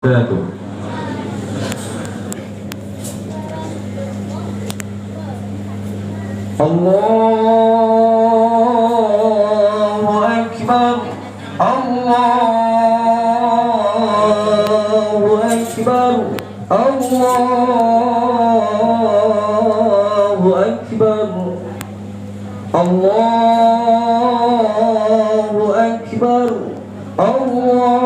wabarakatuh. Allahu Akbar, Allahu Akbar, Allahu Akbar, Allahu Akbar, Allahu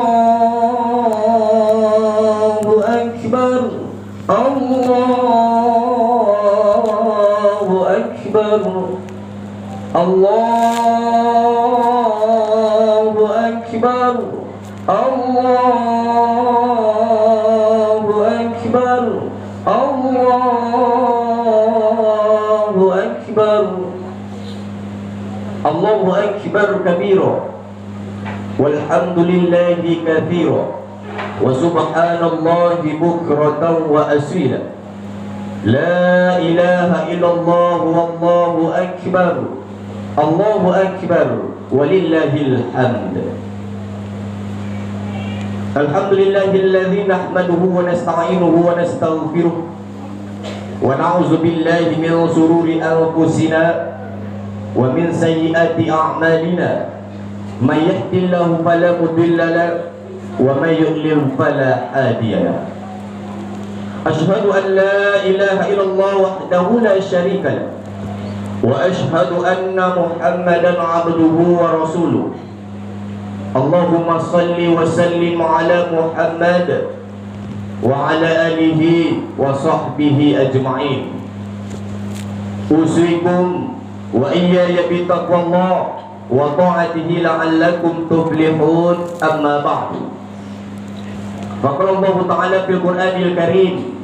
Akbar, Allahu Akbar, Allahu Akbar, Allahu Akbar, Allahu Akbar, Allahu Akbar kabira, walhamdulillahi kathira, wa subhanallahi bukratan wa asila, la ilaha illallah wallahu akbar, Allahu akbar, walillahil hamd. Alhamdulillahilladzi nahmaduhu wa nasta'inuhu wa nastaghfiruh wa na'udzu billahi min shururi anfusina wa min sayyiati a'malina, may yahdihillahu fala mudilla lahu wa may yudlil fala hadiya lahu. Asyhadu an la ilaha illallah wahdahu la syarika lahu wa asyhadu anna Muhammadan 'abduhu wa rasuluh. Allahumma salli wa sallim ala Muhammad wa ala alihi wa sahbihi ajma'in. Usikum wa iyaya bitaqwallah wa ta'atihi la'allakum tuflihun, amma ba'du. Faqala Allah Ta'ala fil Qur'anil Karim,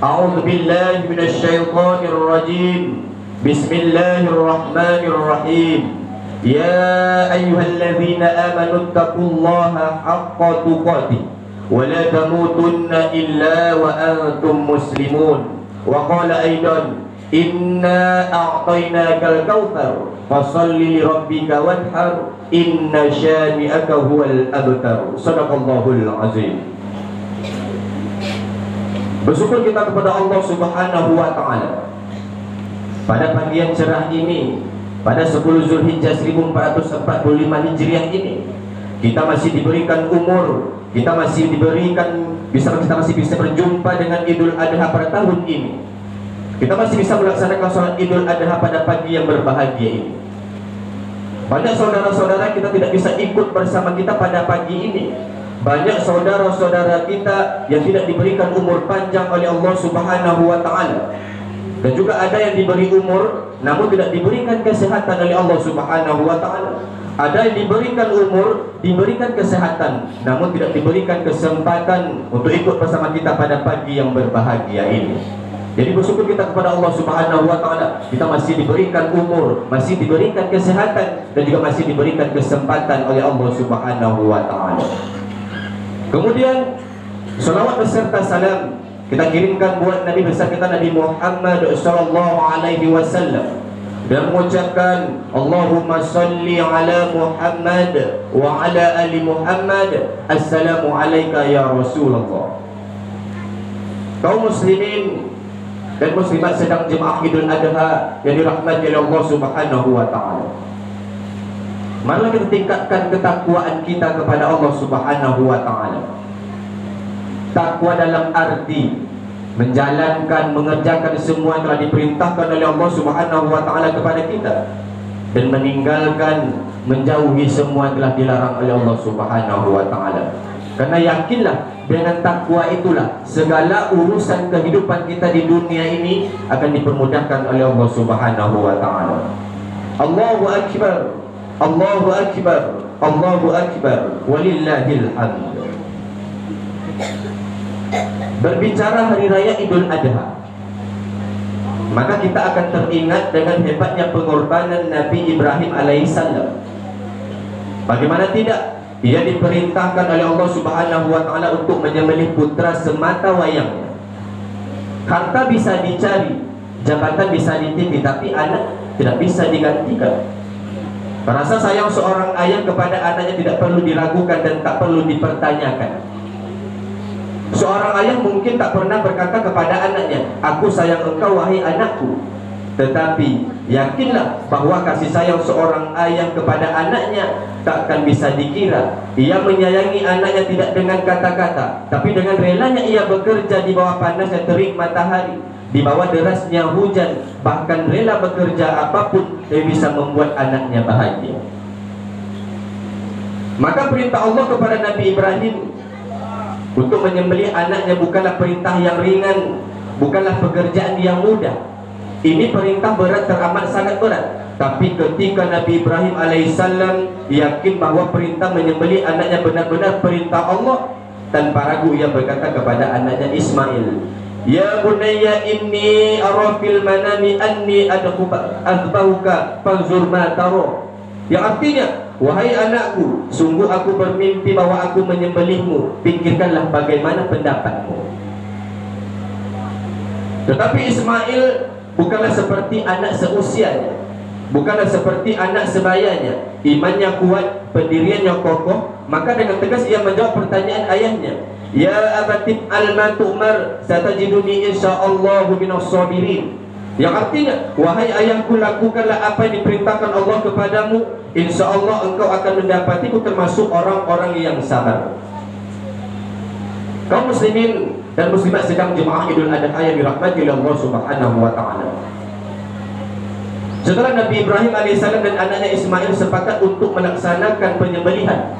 a'udzu billahi minasy syaithanir rajim, bismillahirrahmanirrahim. Ya ayyuhalladzina amanu taqullaha haqqa tuqatih wa la tamutunna illa wa antum muslimun. Wa qala aidan, inna a'tainakal kautsar fasalli li rabbika wanhar inna syani'aka huwal abtar. Shadaqallahul azim. Bersyukur kita kepada Allah Subhanahu wa taala pada pagi yang cerah ini, pada 10 Zulhijjah 1445 Hijriah ini, kita masih diberikan umur, kita masih bisa berjumpa dengan Idul Adha pada tahun ini. Kita masih bisa melaksanakan sholat Idul Adha pada pagi yang berbahagia ini. Banyak saudara-saudara kita tidak bisa ikut bersama kita pada pagi ini. Banyak saudara-saudara kita yang tidak diberikan umur panjang oleh Allah Subhanahu wa taala. Dan juga ada yang diberi umur namun tidak diberikan kesehatan oleh Allah Subhanahu wa taala. Ada yang diberikan umur, diberikan kesehatan, namun tidak diberikan kesempatan untuk ikut bersama kita pada pagi yang berbahagia ini. Jadi bersyukur kita kepada Allah Subhanahu wa taala, kita masih diberikan umur, masih diberikan kesehatan, dan juga masih diberikan kesempatan oleh Allah Subhanahu wa taala. Kemudian salawat beserta salam kita kirimkan buat Nabi besar kita, Nabi Muhammad sallallahu alaihi wasallam, dan mengucapkan Allahumma salli ala Muhammad wa ala ali Muhammad, assalamu alayka ya Rasulullah. Kaum muslimin dan muslimat sedang jemaah Idul Adha yang dirahmati oleh Allah Subhanahu wa taala, marilah kita tingkatkan ketakwaan kita kepada Allah Subhanahu wa taala. Takwa dalam arti menjalankan, mengerjakan semua yang telah diperintahkan oleh Allah Subhanahu wa taala kepada kita, dan meninggalkan, menjauhi semua yang telah dilarang oleh Allah Subhanahu wa taala. Karena yakinlah dengan takwa itulah segala urusan kehidupan kita di dunia ini akan dipermudahkan oleh Allah Subhanahu wa taala. Allahu akbar, Allahu akbar, Allahu akbar, walillahil hamd. Berbicara hari raya Idul Adha, maka kita akan teringat dengan hebatnya pengorbanan Nabi Ibrahim alaihissalam. Bagaimana tidak, dia diperintahkan oleh Allah Subhanahu wa taala untuk menyembelih putra semata wayangnya. Harta bisa dicari, jabatan bisa dititi, tapi anak tidak bisa digantikan. Rasa sayang seorang ayah kepada anaknya tidak perlu diragukan dan tak perlu dipertanyakan. Seorang ayah mungkin tak pernah berkata kepada anaknya, "Aku sayang engkau wahai anakku." Tetapi yakinlah bahwa kasih sayang seorang ayah kepada anaknya takkan bisa dikira. Ia menyayangi anaknya tidak dengan kata-kata, tapi dengan relanya ia bekerja di bawah panasnya terik matahari, di bawah derasnya hujan, bahkan rela bekerja apapun yang bisa membuat anaknya bahagia. Maka perintah Allah kepada Nabi Ibrahim untuk menyembelih anaknya bukanlah perintah yang ringan, bukanlah pekerjaan yang mudah. Ini perintah berat, teramat sangat berat. Tapi ketika Nabi Ibrahim alaihissalam yakin bahwa perintah menyembelih anaknya benar-benar perintah Allah, tanpa ragu ia berkata kepada anaknya Ismail, "Ya bunayya inni ara fil manami anni adbahuka fanzur ma tara." Yang artinya, "Wahai anakku, sungguh aku bermimpi bahwa aku menyembelihmu, pikirkanlah bagaimana pendapatmu." Tetapi Ismail bukanlah seperti anak seusianya, bukanlah seperti anak sebayanya. Imannya kuat, pendiriannya kokoh. Maka dengan tegas ia menjawab pertanyaan ayahnya, "Ya abatif al-ma tu'mar, satajiduni insyaallahu minas sabirin." Yang artinya, "Wahai ayahku, lakukanlah apa yang diperintahkan Allah kepadamu, insyaallah engkau akan mendapatiku termasuk orang-orang yang sabar." Kaum muslimin dan muslimat sedang jemaah Idul Adha yang dirahmati oleh Allah Subhanahu wa taala. Setelah Nabi Ibrahim alaihissalam dan anaknya Ismail sepakat untuk melaksanakan penyembelihan,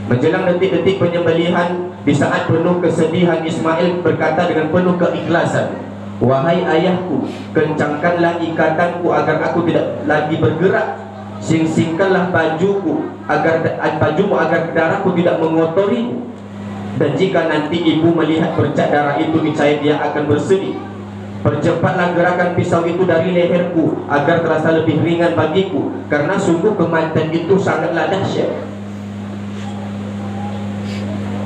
menjelang detik-detik penyembelihan, di saat penuh kesedihan, Ismail berkata dengan penuh keikhlasan, "Wahai ayahku, kencangkanlah ikatanku agar aku tidak lagi bergerak. Sing-singkanlah bajumu agar darahku tidak mengotorimu. Dan jika nanti ibu melihat bercak darah itu, niscaya dia akan bersedih. Percepatlah gerakan pisau itu dari leherku agar terasa lebih ringan bagiku, karena sungguh kematian itu sangatlah dahsyat.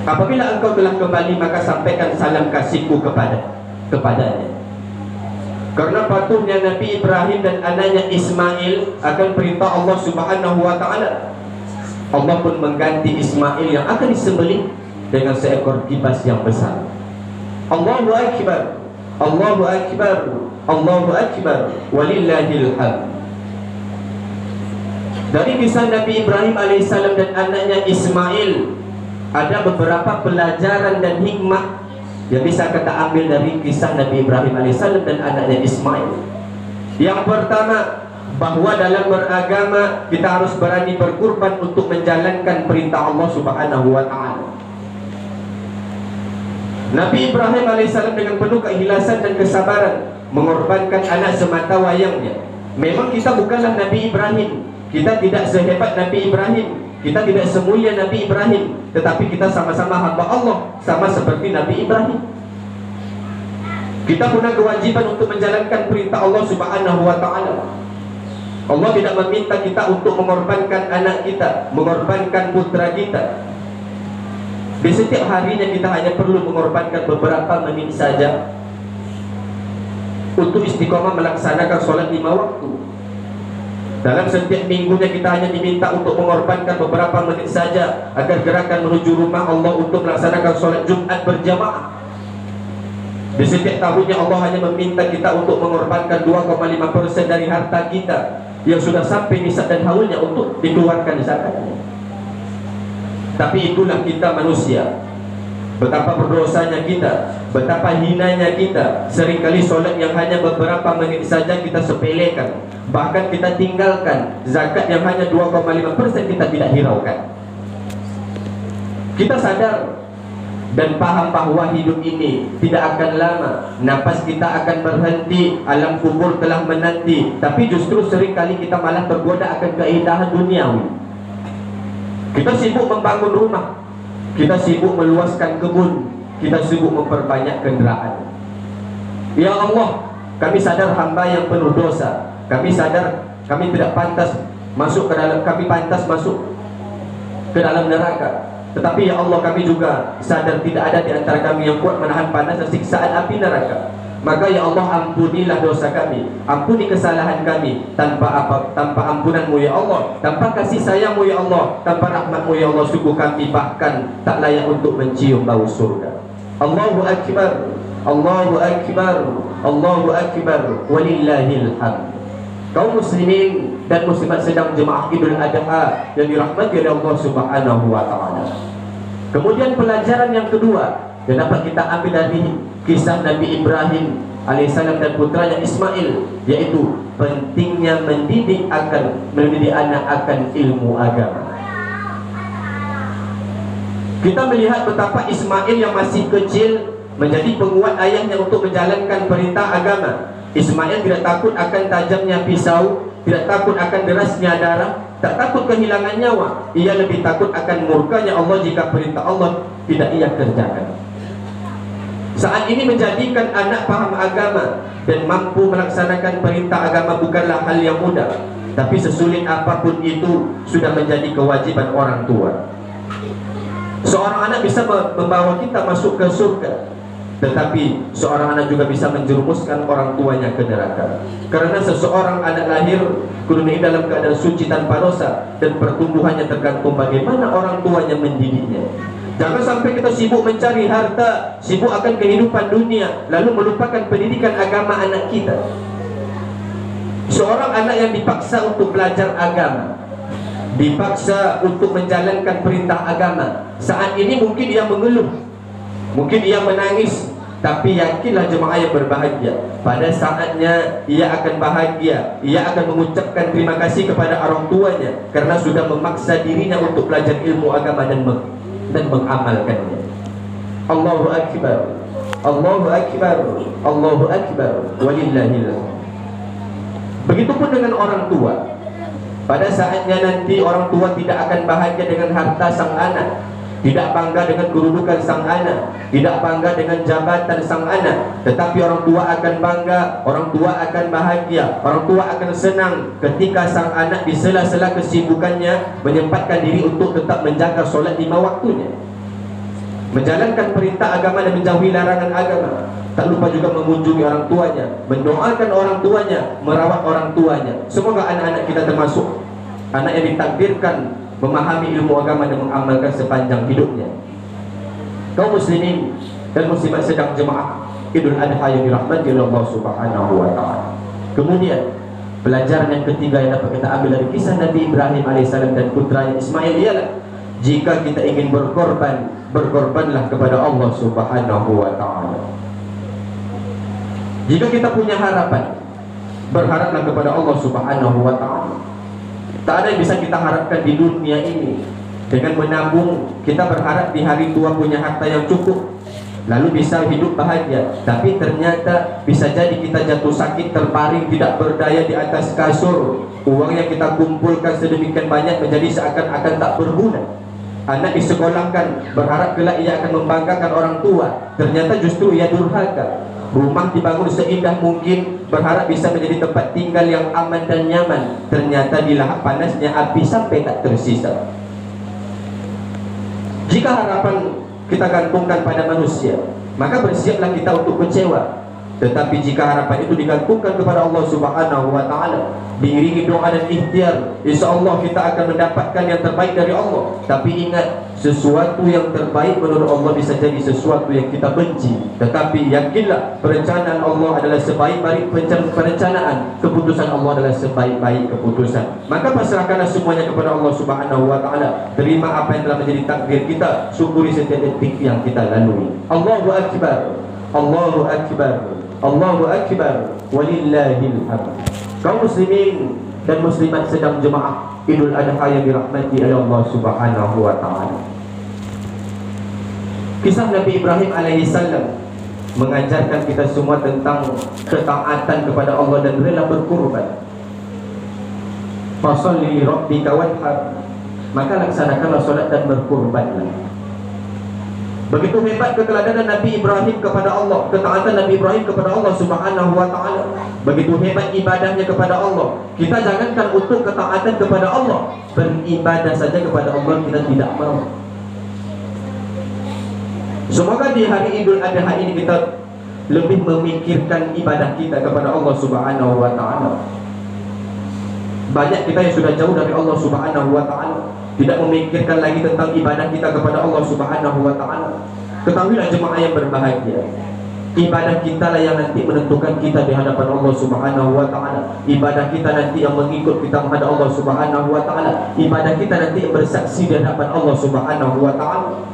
Apabila engkau telah kembali, maka sampaikan salam kasihku kepadanya." Karena patuhnya Nabi Ibrahim dan anaknya Ismail akan perintah Allah Subhanahu wa taala, Allah pun mengganti Ismail yang akan disembelih dengan seekor kibas yang besar. Allahu akbar, Allahu akbar, Allahu akbar, walillahil hamd. Dari kisah Nabi Ibrahim alaihissalam dan anaknya Ismail, ada beberapa pelajaran dan hikmah yang bisa kita ambil dari kisah Nabi Ibrahim alaihissalam dan anaknya Ismail. Yang pertama, bahwa dalam beragama kita harus berani berkorban untuk menjalankan perintah Allah Subhanahu wa taala. Nabi Ibrahim alaihissalam dengan penuh keikhlasan dan kesabaran mengorbankan anak semata wayangnya. Memang kita bukanlah Nabi Ibrahim, kita tidak sehebat Nabi Ibrahim, kita tidak semulia Nabi Ibrahim, tetapi kita sama-sama hamba Allah, sama seperti Nabi Ibrahim. Kita punya kewajiban untuk menjalankan perintah Allah Subhanahu wa taala. Allah tidak meminta kita untuk mengorbankan anak kita, mengorbankan putra kita. Di setiap harinya kita hanya perlu mengorbankan beberapa menit saja untuk istiqomah melaksanakan sholat 5 waktu. Dalam setiap minggunya kita hanya diminta untuk mengorbankan beberapa menit saja agar gerakan menuju rumah Allah untuk melaksanakan sholat Jumat berjamaah. Di setiap tahunnya Allah hanya meminta kita untuk mengorbankan 2,5% dari harta kita yang sudah sampai nisab dan haulnya untuk dikeluarkan zakatnya. Tapi itulah kita manusia, betapa berdosanya kita, betapa hinanya kita. Seringkali solat yang hanya beberapa menit saja kita sepelekan, bahkan kita tinggalkan. Zakat yang hanya 2,5% kita tidak hiraukan. Kita sadar dan paham bahwa hidup ini tidak akan lama, napas kita akan berhenti, alam kubur telah menanti. Tapi justru seringkali kita malah tergoda akan keindahan duniawi. Kita sibuk membangun rumah, kita sibuk meluaskan kebun, kita sibuk memperbanyak kenderaan. Ya Allah, kami sadar hamba yang penuh dosa. Kami sadar kami tidak pantas masuk ke dalam, kami pantas masuk ke dalam neraka. Tetapi ya Allah, kami juga sadar tidak ada di antara kami yang kuat menahan panas dan siksaan api neraka. Maka ya Allah, ampunilah dosa kami, ampuni kesalahan kami. Tanpa ampunan-Mu ya Allah, tanpa kasih sayang-Mu ya Allah, tanpa rahmat-Mu ya Allah, sungguh kami bahkan tak layak untuk mencium bau surga. Allahu akbar, Allahu akbar, Allahu akbar, walillahil hamd. Kaum muslimin dan muslimat sedang jemaah Idul Adha yang dirahmati oleh Allah Subhanahu wa taala. Kemudian pelajaran yang kedua yang dapat kita ambil dari kisah Nabi Ibrahim alaihissalam dan putranya Ismail, yaitu pentingnya mendidik anak akan ilmu agama. Kita melihat betapa Ismail yang masih kecil menjadi penguat ayahnya untuk menjalankan perintah agama. Ismail tidak takut akan tajamnya pisau, tidak takut akan derasnya darah, tak takut kehilangan nyawa. Ia lebih takut akan murkanya Allah jika perintah Allah tidak ia kerjakan. Saat ini menjadikan anak paham agama dan mampu melaksanakan perintah agama bukanlah hal yang mudah, tapi sesulit apapun itu sudah menjadi kewajiban orang tua. Seorang anak bisa membawa kita masuk ke surga, tetapi seorang anak juga bisa menjerumuskan orang tuanya ke neraka. Karena seseorang anak lahir kudu dalam keadaan suci tanpa dosa, dan pertumbuhannya tergantung bagaimana orang tuanya mendidiknya. Jangan sampai kita sibuk mencari harta, sibuk akan kehidupan dunia, lalu melupakan pendidikan agama anak kita. Seorang anak yang dipaksa untuk belajar agama, dipaksa untuk menjalankan perintah agama, saat ini mungkin ia mengeluh, mungkin ia menangis, tapi yakinlah jemaah yang berbahagia, pada saatnya ia akan bahagia. Ia akan mengucapkan terima kasih kepada orang tuanya karena sudah memaksa dirinya untuk belajar ilmu agama dan mengamalkannya. Allahu akbar, Allahu akbar, Allahu akbar, walillahil hamd. Begitupun dengan orang tua. Pada saatnya nanti orang tua tidak akan bahagia dengan harta sang anak, tidak bangga dengan kedudukan sang anak, tidak bangga dengan jabatan sang anak, tetapi orang tua akan bangga, orang tua akan bahagia, orang tua akan senang ketika sang anak di sela-sela kesibukannya menyempatkan diri untuk tetap menjaga solat 5 waktunya, menjalankan perintah agama dan menjauhi larangan agama. Tak lupa juga mengunjungi orang tuanya, mendoakan orang tuanya, merawat orang tuanya. Semoga anak-anak kita termasuk anak yang ditakdirkan memahami ilmu agama dan mengamalkan sepanjang hidupnya. Kaum muslimin dan muslimat sedang jemaah Idul Adha yang dirahmati oleh Allah Subhanahu wa taala. Kemudian pelajaran yang ketiga yang dapat kita ambil dari kisah Nabi Ibrahim alaihissalam dan putranya Ismail ialah, jika kita ingin berkorban, berkorbanlah kepada Allah Subhanahu wa taala. Jika kita punya harapan, berharaplah kepada Allah Subhanahu wa taala. Tak ada yang bisa kita harapkan di dunia ini. Dengan menabung, kita berharap di hari tua punya harta yang cukup, lalu bisa hidup bahagia. Tapi ternyata bisa jadi kita jatuh sakit, terbaring tidak berdaya di atas kasur. Uang yang kita kumpulkan sedemikian banyak menjadi seakan-akan tak berguna. Anak disekolahkan, berharap kelak ia akan membanggakan orang tua, ternyata justru ia durhaka. Rumah dibangun seindah mungkin, berharap bisa menjadi tempat tinggal yang aman dan nyaman, ternyata di lahap panasnya api sampai tak tersisa. Jika harapan kita gantungkan pada manusia, maka bersiaplah kita untuk kecewa. Tetapi jika harapan itu digantungkan kepada Allah Subhanahu wa taala, diiringi doa dan ikhtiar, insyaallah kita akan mendapatkan yang terbaik dari Allah. Tapi ingat, sesuatu yang terbaik menurut Allah bisa jadi sesuatu yang kita benci. Tetapi yakinlah, perencanaan Allah adalah sebaik-baik perencanaan, keputusan Allah adalah sebaik-baik keputusan. Maka pasrahkanlah semuanya kepada Allah Subhanahu wa taala. Terima apa yang telah menjadi takdir kita, syukuri setiap detik yang kita lalui. Allahu akbar, Allahu akbar, Allahu akbar, walillahil hamd. Kaum muslimin dan muslimat sedang jemaah Idul Adha yang dirahmati oleh Allah Subhanahu wa taala. Kisah Nabi Ibrahim alaihissalam mengajarkan kita semua tentang ketaatan kepada Allah dan rela berkorban. Fasholli li rabbika wanhar, maka laksanakanlah solat dan berkorbanlah. Begitu hebat keteladanan Nabi Ibrahim kepada Allah, ketaatan Nabi Ibrahim kepada Allah Subhanahu wa taala. Begitu hebat ibadahnya kepada Allah. Kita jangankan untuk ketaatan kepada Allah, beribadah saja kepada Allah kita tidak mau. Semoga di hari Idul Adha ini kita lebih memikirkan ibadah kita kepada Allah Subhanahu wa taala. Banyak kita yang sudah jauh dari Allah Subhanahu wa taala, tidak memikirkan lagi tentang ibadah kita kepada Allah Subhanahu wa taala. Ketahuilah jemaah yang berbahagia, ibadah kita lah yang nanti menentukan kita di hadapan Allah Subhanahu wa taala. Ibadah kita nanti yang mengikut kita menghadap Allah Subhanahu wa taala. Ibadah kita nanti yang bersaksi di hadapan Allah Subhanahu wa taala.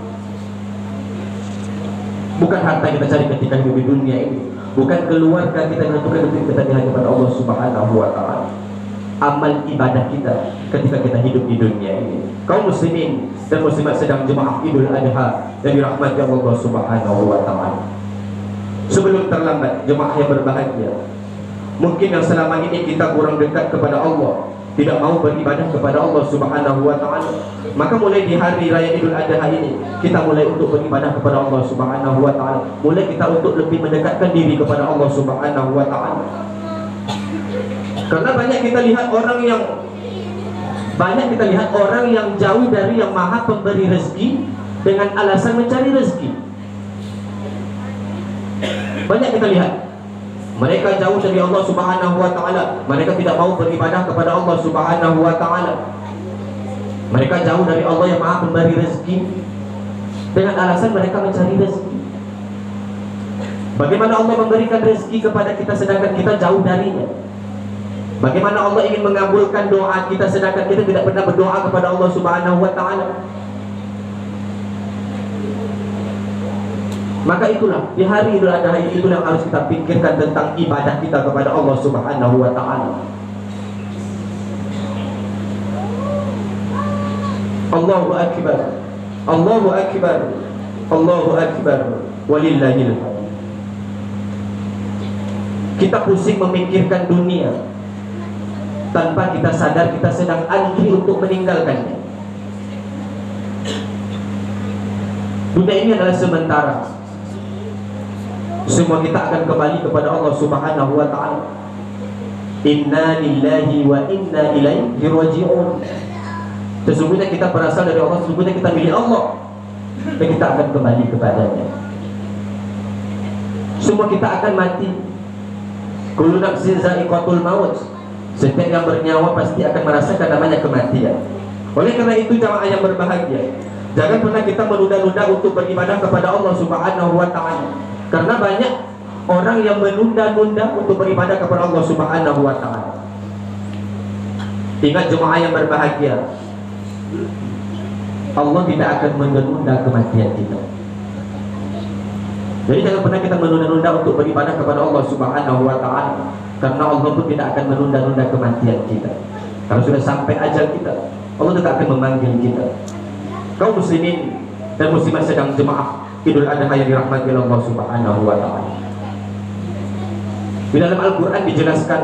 Bukan harta kita cari ketika hidup di dunia ini, bukan keluarga kita menentukan ketika kita di hadapan Allah Subhanahu wa taala. Amal ibadah kita ketika kita hidup di dunia ini. Kaum muslimin dan muslimat sedang jemaah Idul Adha yang dirahmati Allah Subhanahu wa taala. Sebelum terlambat jemaah yang berbahagia, mungkin yang selama ini kita kurang dekat kepada Allah, tidak mau beribadah kepada Allah Subhanahu wa taala, maka mulai di hari raya Idul Adha ini kita mulai untuk beribadah kepada Allah Subhanahu wa taala. Mulai kita untuk lebih mendekatkan diri kepada Allah Subhanahu wa taala. Karena banyak kita lihat orang yang jauh dari yang Maha Pemberi rezeki dengan alasan mencari rezeki. Banyak kita lihat mereka jauh dari Allah Subhanahu wa taala, mereka tidak mau beribadah kepada Allah Subhanahu wa taala. Mereka jauh dari Allah yang Maha Pemberi rezeki dengan alasan mereka mencari rezeki. Bagaimana Allah memberikan rezeki kepada kita sedangkan kita jauh darinya? Bagaimana Allah ingin mengabulkan doa kita sedangkan kita tidak pernah berdoa kepada Allah Subhanahu wa taala? Maka itulah di hari Idul Adha ini, itulah yang harus kita pikirkan tentang ibadah kita kepada Allah Subhanahu wa taala. Allahu akbar. Allahu akbar. Allahu akbar. Walillahil hamd. Kita pusing memikirkan dunia tanpa kita sadar kita sedang antri untuk meninggalkannya. Dunia ini adalah sementara. Semua kita akan kembali kepada Allah Subhanahu wa taala. Inna lillahi wa inna ilaihi raji'un. Sesungguhnya kita berasal dari Allah, sesungguhnya kita milik Allah, dan kita akan kembali kepadanya. Semua kita akan mati. Kullu nafsin za'iqatul maut. Setiap yang bernyawa pasti akan merasakan namanya kematian. Oleh karena itu jamaah yang berbahagia, jangan pernah kita menunda-nunda untuk beribadah kepada Allah Subhanahu wa taala. Karena banyak orang yang menunda-nunda untuk beribadah kepada Allah Subhanahu wa taala. Ingat jemaah yang berbahagia, Allah tidak akan menunda kematian kita. Jadi jangan pernah kita menunda-nunda untuk beribadah kepada Allah Subhanahu wa taala, karena Allah pun tidak akan menunda-nunda kematian kita. Kalau sudah sampai ajal kita, Allah tidak akan memanggil kita. Kaum muslimin dan muslimat sedang jemaah Idul Adha yang dirahmati Allah Subhanahu wa taala. Di dalam Al-Qur'an dijelaskan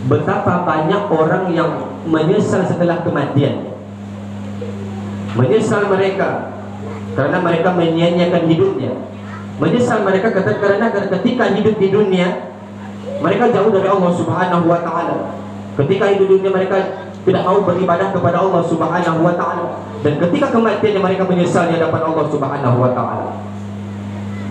betapa banyak orang yang menyesal setelah kematian. Menyesal mereka karena mereka menyia-nyiakan hidupnya. Menyesal mereka karena ketika hidup di dunia mereka jauh dari Allah Subhanahu wa taala. Ketika hidup di dunia mereka tidak mau beribadah kepada Allah Subhanahu wa taala, dan ketika kematiannya mereka menyesal di hadapan Allah Subhanahu wa taala.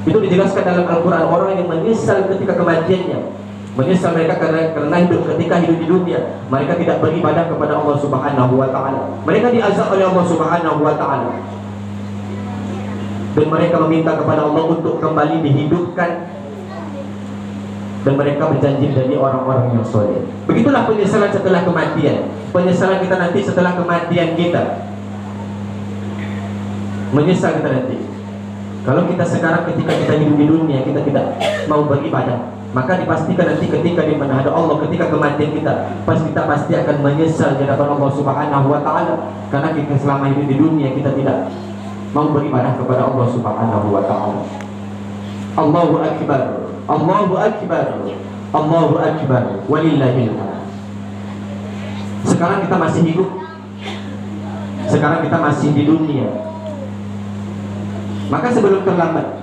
Itu dijelaskan dalam Al-Qur'an, orang yang menyesal ketika kematiannya. Menyesal mereka karena hidup ketika hidup di dunia mereka tidak beribadah kepada Allah Subhanahu wa taala. Mereka diazab oleh Allah Subhanahu wa taala. Dan mereka meminta kepada Allah untuk kembali dihidupkan, dan mereka berjanji dari orang-orang yang soleh. Begitulah penyesalan setelah kematian. Penyesalan kita nanti setelah kematian kita. Menyesal kita nanti. Kalau kita sekarang ketika kita hidup di dunia kita tidak mau beribadah, maka dipastikan nanti ketika di menghadap Allah, ketika kematian kita pasti akan menyesal di hadapan Allah Subhanahu wa taala, karena kita selama hidup di dunia kita tidak mau beribadah kepada Allah Subhanahu wa taala. Allahu akbar. Allahu akbar. Allahu akbar. Walillahil hamd. Sekarang kita masih hidup. Sekarang kita masih di dunia. Maka sebelum terlambat,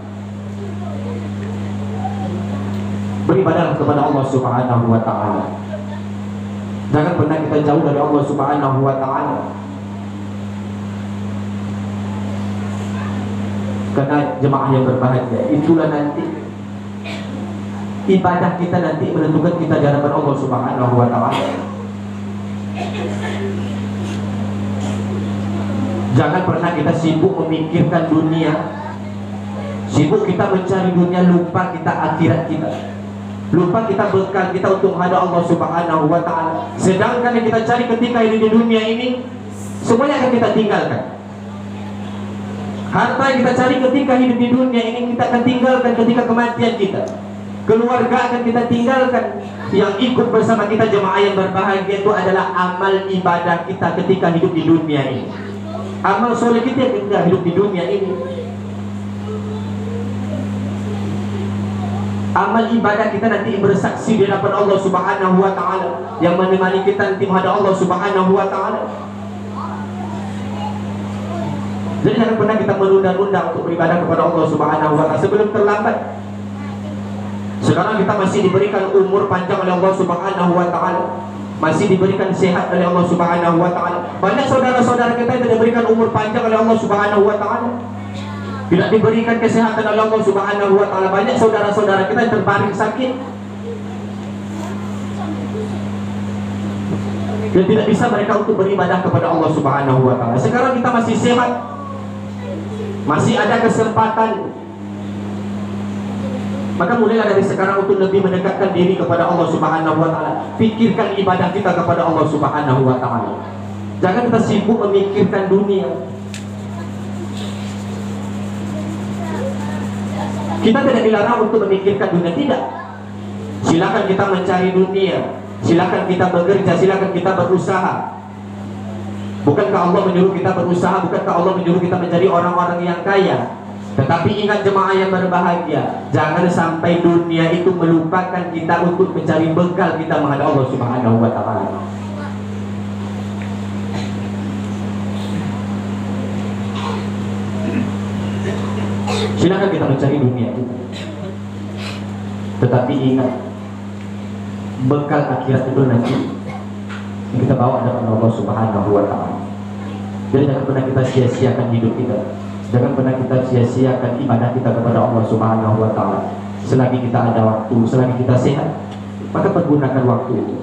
beribadah kepada Allah Subhanahu wa taala. Jangan pernah kita jauh dari Allah Subhanahu wa taala. Karena jemaah yang berbahagia, itulah nanti ibadah kita nanti menentukan kita di hadapan Allah Subhanahu wa taala. Jangan pernah kita sibuk memikirkan dunia Sibuk kita mencari dunia, lupa kita akhirat kita. Lupa kita bekal kita untuk menghadap Allah Subhanahu wa ta'ala. Sedangkan yang kita cari ketika hidup di dunia ini, semuanya akan kita tinggalkan. Harta yang kita cari ketika hidup di dunia ini, kita akan tinggalkan ketika kematian kita. Keluarga akan kita tinggalkan. Yang ikut bersama kita jemaah yang berbahagia itu adalah amal ibadah kita ketika hidup di dunia ini. Amal soleh kita ketika hidup di dunia ini. Amal ibadah kita nanti bersaksi di hadapan Allah Subhanahu wa ta'ala, yang menemani kita nanti menghadap Allah Subhanahu wa ta'ala. Jadi jangan pernah kita menunda-nunda untuk beribadah kepada Allah Subhanahu wa ta'ala sebelum terlambat. Sekarang kita masih diberikan umur panjang oleh Allah Subhanahu wa ta'ala, masih diberikan sehat oleh Allah Subhanahu wa ta'ala. Banyak saudara-saudara kita yang tidak diberikan umur panjang oleh Allah Subhanahu wa ta'ala, tidak diberikan kesehatan oleh Allah Subhanahu wa ta'ala. Banyak saudara-saudara kita yang terbaring sakit dan tidak bisa mereka untuk beribadah kepada Allah Subhanahu wa ta'ala. Sekarang kita masih sehat, masih ada kesempatan, maka mulailah dari sekarang untuk lebih mendekatkan diri kepada Allah Subhanahu wa ta'ala. Pikirkan ibadah kita kepada Allah Subhanahu wa ta'ala. Jangan kita sibuk memikirkan dunia. Kita tidak dilarang untuk memikirkan dunia, tidak. Silakan kita mencari dunia, silakan kita bekerja, silakan kita berusaha. Bukankah Allah menyuruh kita berusaha? Bukankah Allah menyuruh kita menjadi orang-orang yang kaya? Tetapi ingat jemaah yang berbahagia, jangan sampai dunia itu melupakan kita untuk mencari bekal kita menghadap Allah Subhanahu wa ta'ala. Silakan kita mencari dunia kita, tetapi ingat bekal akhirat itu nanti yang kita bawa hadapan Allah Subhanahu wa ta'ala. Jadi jangan pernah kita sia-siakan hidup kita, jangan pernah kita sia-siakan ibadah kita kepada Allah Subhanahu wa ta'ala. Selagi kita ada waktu, selagi kita sehat, maka pergunakan waktu itu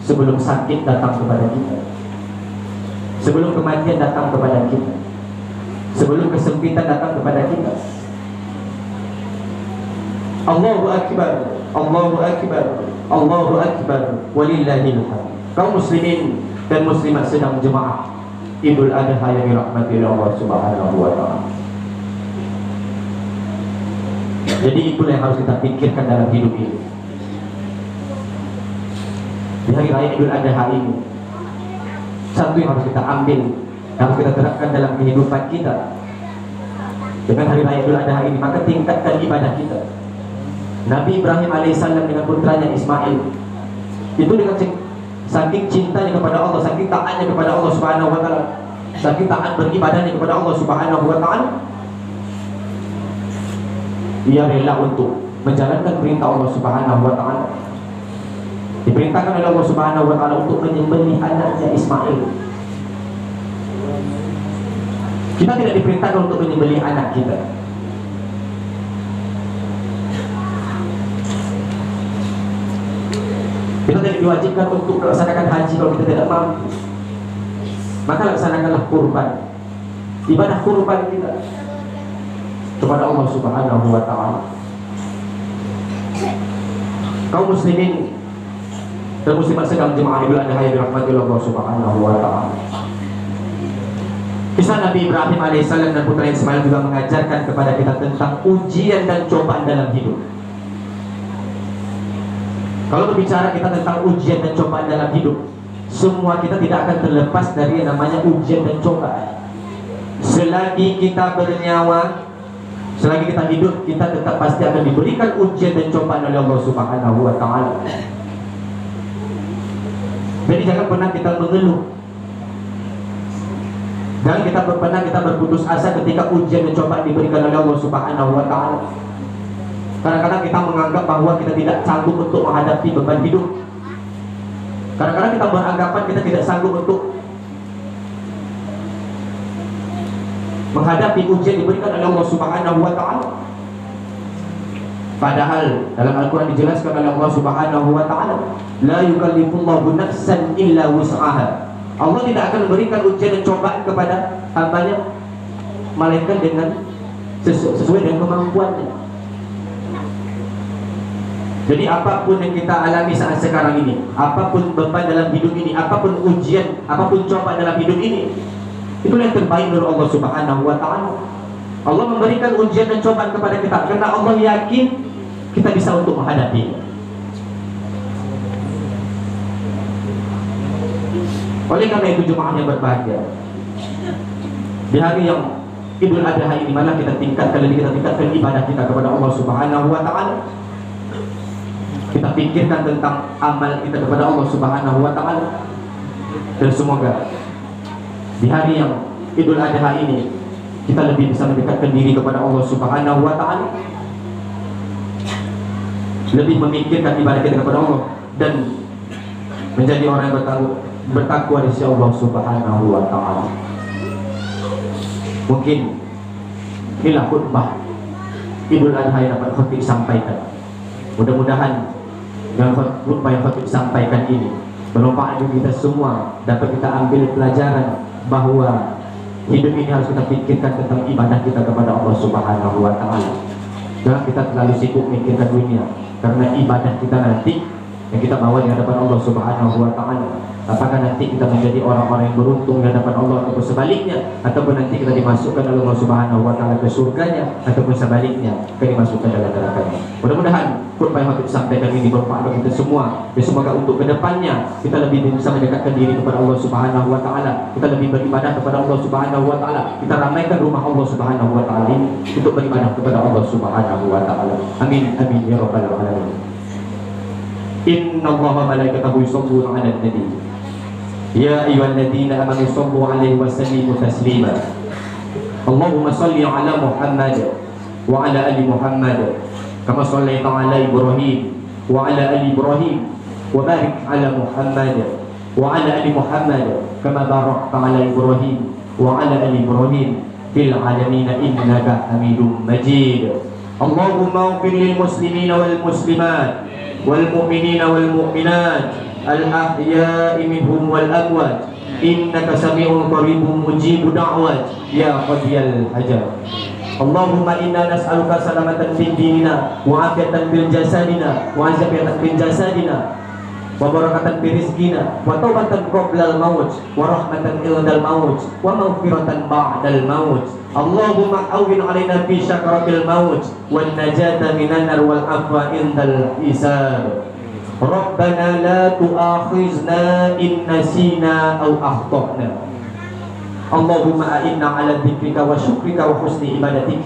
sebelum sakit datang kepada kita, sebelum kematian datang kepada kita, sebelum kesempitan datang kepada kita. Allahu Akbar, Allahu Akbar, Allahu Akbar, walillahil hamd. Kaum muslimin dan muslimat sedang jemaah Idul Adha yang dirahmati Allah Subhanahu wa ta'ala. Jadi itulah yang harus kita pikirkan dalam hidup ini. Di hari raya Idul Adha ini, satu yang harus kita ambil, harus kita terapkan dalam kehidupan kita. Dengan hari raya Idul Adha ini, maka tingkatkan ibadah kita. Nabi Ibrahim alaihissalam dengan putranya Ismail itu dengan saking cintanya kepada Allah, saking taatnya kepada Allah Subhanahu wa ta'ala, saking taat beribadahnya kepada Allah Subhanahu wa ta'ala, ia rela untuk menjalankan perintah Allah Subhanahu wa ta'ala. Diperintahkan oleh Allah Subhanahu wa ta'ala untuk menyembelih anaknya Ismail. Kita tidak diperintahkan untuk menyembelih anak kita. Kita tidak diwajibkan untuk melaksanakan haji kalau kita tidak mampu. Maka laksanakanlah kurban, ibadah kurban kita kepada Allah Subhanahu wa ta'ala. Kaum muslimin dan muslimat sedang jemaah Idul Adha yang dirahmati Allah Subhanahu wa ta'ala. Kisah Nabi Ibrahim alaihissalam dan putra Ismail juga mengajarkan kepada kita tentang ujian dan cobaan dalam hidup. Kalau berbicara kita tentang ujian dan cobaan dalam hidup, semua kita tidak akan terlepas dari yang namanya ujian dan cobaan. Selagi kita bernyawa, selagi kita hidup, kita tetap pasti akan diberikan ujian dan cobaan oleh Allah Subhanahu wa ta'ala. Jadi jangan pernah kita mengeluh, dan kita pernah kita berputus asa ketika ujian dan cobaan diberikan oleh Allah Subhanahu wa ta'ala. Kadang-kadang kita menganggap bahwa kita tidak sanggup untuk menghadapi beban hidup. Kadang-kadang kita beranggapan kita tidak sanggup untuk menghadapi ujian diberikan oleh Allah Subhanahu wa ta'ala. Padahal dalam Al-Quran dijelaskan oleh Allah Subhanahu wa ta'ala, la yukallifullahu nafsan illa wus'aha. Allah tidak akan memberikan ujian dan cobaan kepada hambanya melainkan dengan sesuai dengan kemampuannya. Jadi apapun yang kita alami saat sekarang ini, apapun beban dalam hidup ini, apapun ujian, apapun cobaan dalam hidup ini, itu yang terbaik dari Allah Subhanahu wa Ta'ala. Allah memberikan ujian dan cobaan kepada kita karena Allah yakin kita bisa untuk menghadapi. Oleh karena itu jemaah yang berbahagia, di hari yang Idul Adha ini, mana kita tingkatkan ibadah kita kepada Allah Subhanahu wa Ta'ala. Kita pikirkan tentang amal kita kepada Allah Subhanahu wa Ta'ala, dan semoga di hari yang Idul Adha ini kita lebih bisa mendekatkan diri kepada Allah Subhanahu wa Ta'ala, lebih memikirkan ibadah kita kepada Allah, dan menjadi orang yang bertakwa di sisi Allah Subhanahu wa Ta'ala. Mungkin inilah khutbah Idul Adha yang dapat khatib sampaikan. Mudah-mudahan dengan khutbah yang khatib sampaikan ini bermanfaat bagi kita semua, dapat kita ambil pelajaran bahwa hidup ini harus kita pikirkan tentang ibadah kita kepada Allah Subhanahu wa Ta'ala. Jangan kita terlalu sibuk mikirkan dunia, karena ibadah kita nanti yang kita bawa di hadapan Allah Subhanahu wa Ta'ala, apakah nanti kita menjadi orang-orang yang beruntung di hadapan Allah, ataupun sebaliknya, ataupun nanti kita dimasukkan oleh Allah Subhanahu wa Ta'ala ke surganya, ataupun sebaliknya kita dimasukkan dalam nerakanya. Mudah-mudahan khutbah yang kita sampaikan ini bermanfaat bagi kita semua, dan semoga untuk kedepannya kita lebih bisa mendekatkan diri kepada Allah Subhanahu wa Ta'ala, kita lebih beribadah kepada Allah Subhanahu wa Ta'ala, kita ramaikan rumah Allah Subhanahu wa Ta'ala ini untuk beribadah kepada Allah Subhanahu wa Ta'ala. Amin amin ya rabbal alamin. Inna Allaha malaikatahu yusholluna 'alan nabi ya ayyuhalladzina amanu shallu 'alaihi wa sallimu taslima. Allahumma shalli 'ala Muhammad wa 'ala ali Muhammad kama shallaita 'ala Ibrahim wa 'ala ali Ibrahim wa barik 'ala Muhammad wa 'ala ali Muhammad kama barakta 'ala Ibrahim wa 'ala ali Ibrahim fil 'alamin innaka Hamidum Majid. Allahumma ighfir lil muslimina wal muslimat wal mu'minina wal mu'minat al ahya'i minhum wal amwat innaka sami'un qaribun mujibu da'wat ya qadiyal hajat. Allahumma inna nas'aluka salamatan fid dinina wa afiatan bil jasadina wa azabatan bil jasadina wa barakatan bi rizqina wa taubatan qabla al maut wa rahmatan indal maut wa maghfiratan ba'dal maut. Allahumma awwin alaina fi syakaratil maut wan najata minan nar wal afwa indal hisab. Rabbana la tu'akhizna in nasina aw akhtana. Allahumma a'inna ala dzikrika wa syukrika wa husni ibadatik.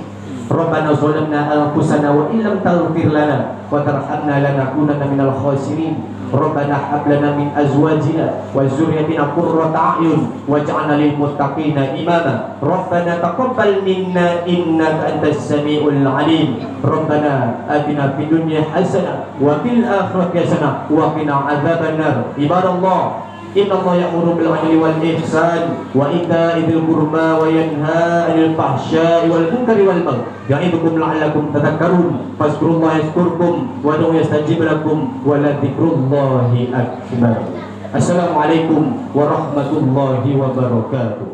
Rabbana zalamna anfusana wa illam taghfir lana wa tarhamna lanakunanna minal khasirin. Rabbana hab lana min azwajina wa dzurriyyatina qurrata a'yun waj'alna lil muttaqina imama. Rabbana taqabbal minna innaka antas samiul alim. Rabbana atina fid dunya hasanah wa fil akhirati hasanah wa qina adzabannar. Ibadallah, inna Allah ya'muru bil 'adli wal ihsan wa ita'i dzil qurba wa yanha 'anil fahsya'i wal munkari wal baghi ya'idukum la'allakum tadhakkarun. Fazkurullaha yazkurkum wa ud'uhu yastajib lakum wa la dzikrullahi akbar. Assalamualaikum warahmatullahi wabarakatuh.